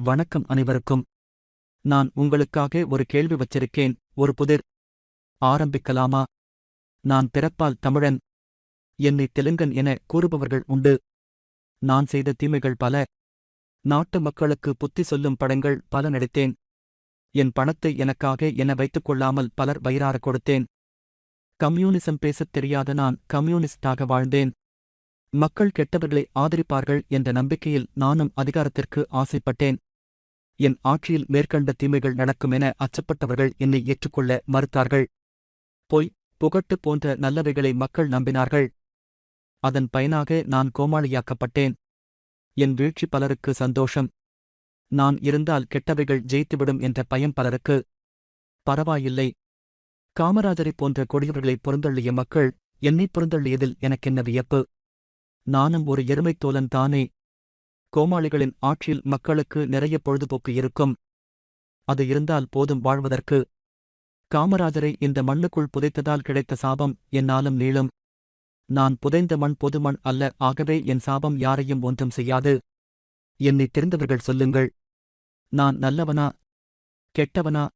வணக்கம் அனைவருக்கும். நான் உங்களுக்காக ஒரு கேள்வி வச்சிருக்கேன். ஒரு புதிர். ஆரம்பிக்கலாமா? நான் பிறப்பால் தமிழன். என்னை தெலுங்கன் என கூறுபவர்கள் உண்டு. நான் செய்த தீமைகள் பல. நாட்டு மக்களுக்கு புத்தி சொல்லும் படங்கள் பல நடித்தேன். என் பணத்தை எனக்காக என வைத்துக் கொள்ளாமல் பலர் வயிறார கொடுத்தேன். கம்யூனிசம் பேசத் தெரியாத நான் கம்யூனிஸ்டாக வாழ்ந்தேன். மக்கள் கெட்டவர்களை ஆதரிப்பார்கள் என்ற நம்பிக்கையில் நானும் அதிகாரத்திற்கு ஆசைப்பட்டேன். என் ஆட்சியில் மேற்கண்ட தீமைகள் நடக்குமென அச்சப்பட்டவர்கள் என்னை ஏற்றுக்கொள்ள மறுத்தார்கள். பொய், புகட்டு போன்ற நல்லவைகளை மக்கள் நம்பினார்கள். அதன் பயனாக நான் கோமாளியாக்கப்பட்டேன். என் வீழ்ச்சி பலருக்கு சந்தோஷம். நான் இருந்தால் கெட்டவைகள் ஜெயித்துவிடும் என்ற பயம் பலருக்கு. பரவாயில்லை. காமராஜரைப் போன்ற கொடியவர்களை புறந்தள்ளிய மக்கள் என்னைப் புறந்தள்ளியதில் எனக்கென்ன வியப்பு? நானும் ஒரு எருமைத்தோலன் தானே. கோமாளிகளின் ஆட்சியில் மக்களுக்கு நிறைய பொழுதுபோக்கு இருக்கும். அது இருந்தால் போதும் வாழ்வதற்கு. காமராஜரை இந்த மண்ணுக்குள் புதைத்ததால் கிடைத்த சாபம் என்னாலும் நீளும். நான் புதைந்த மண் பொது மண் அல்ல, ஆகவே என் சாபம் யாரையும் ஒன்றும் செய்யாது. என்னைத் தெரிந்தவர்கள் சொல்லுங்கள். நான் நல்லவனா கெட்டவனா?